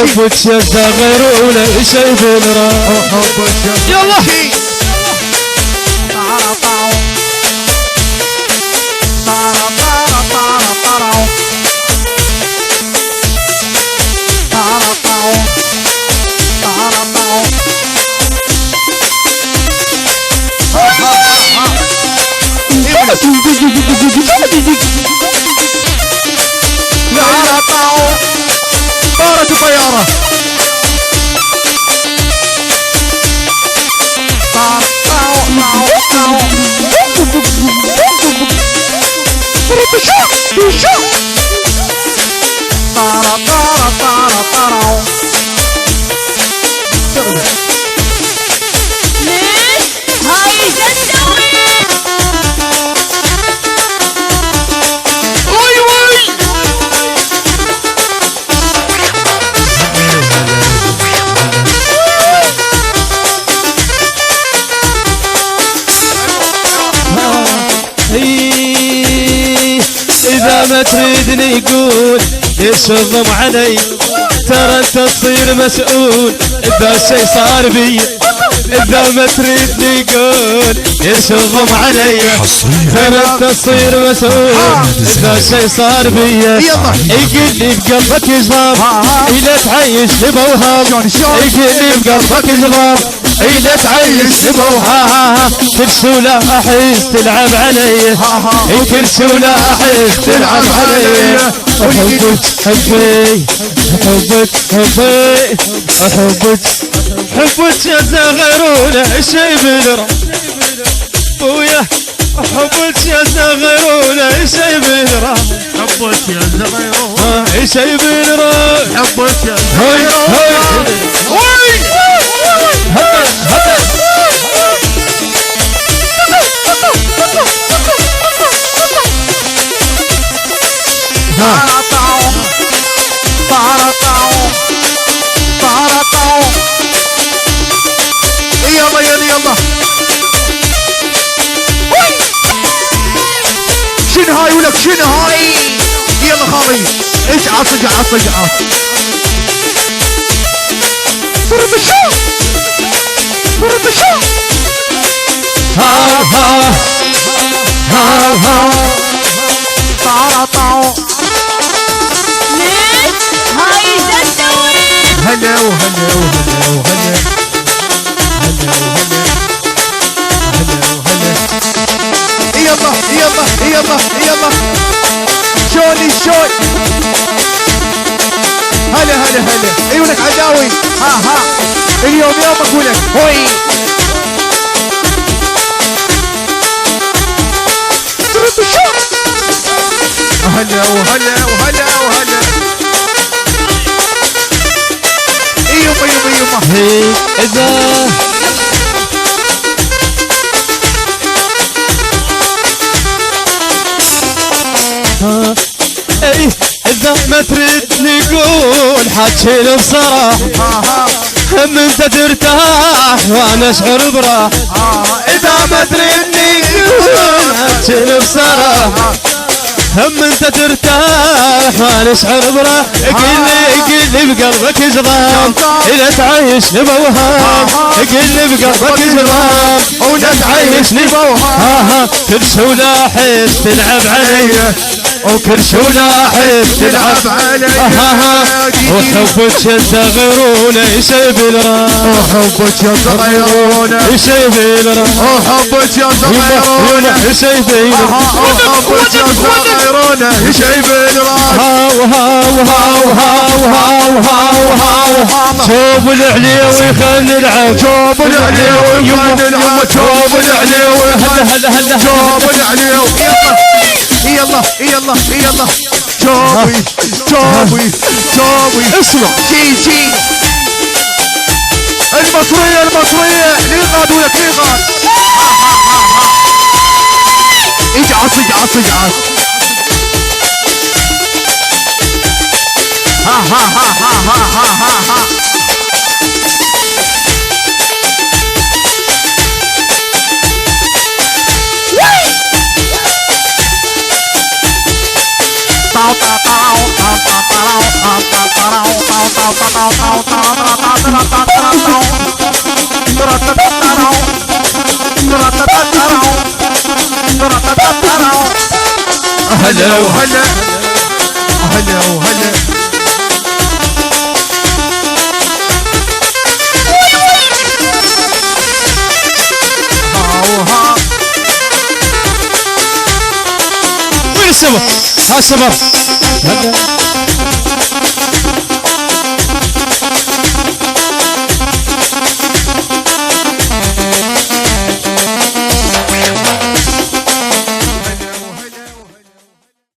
حبك يا صغيرونة شي بالراس يلا طارت الطيارة إذا ما تريدني قول ايش الضم علي ترى انت تصير مسؤول إذا شي صار بي إذا ما تريدني قول ايش الضم علي ترى انت تصير مسؤول إذا شي صار بي يقول لي بقلبك جباب إذا تعيش بوهاب يقول لي بقلبك جباب إذا تعيش بوهاب كرسولة أحس تلعب علي كرسولة أحس تلعب علي أحبك حبي أحبك حبي أحبك حبك يا صغيرونة شي بالراس بويا أحبك يا صغيرونة شي بالراس حبك يا صغيرونة شي بالراس حبك يا صغيرونة يلا يلا يلا شنو هاي ولك شنو هاي يلا خالي اجعص اجعص اجعص ضرب الشوق ضرب الشوق ها ها ها ها طاو ليه هاي تسوي هلا وهلا وهلا وهلا هلا وهلا هلا وهلا يلا يلا يلا يلا شوني شوي هلا هلا هلا عيونك عداوي ها ها اليوم يومك ولك هوي هلا وهلا وهلا وهلا يما يما يما إذا ايه إذا ما تردني قول حكيلي بصراحة هم انت ترتاح وانا اشعر براحة إذا ما تردني قول حكيلي بصراحة هم انت ترتاح وانا اشعر براحة قل لي بقلبك جرام إذا تعيشني بوهام قل لي بقلبك جرام ولا تعيشني بوهام كرسولة احس تلعب علي وكرسولة احس تلعب علي وحبك يا صغيرونة شي بالراس وحبك يا صغيرونة شي بالراس وحبك يا صغيرونة شي بالراس وحبك يا صغيرونة شي بالراس هاو هاو هاو هاو هاو هاو هاو شوف العليوي خلي نلعب شوف العليوي خلي نلعب شوف العليوي هلا هلا هلا شوف العليوي يلا يلا يلا شوفي شوفي شوفي اسمع شي شي المصرية المصرية ليغاد ولك ليغاد اجعص اجعص اجعص ها ها ها ها ها ها ها طاو طاو طاو طاو طاو طاو طاو هلا وهلا هلا وهلا وين السمر؟ ها السمر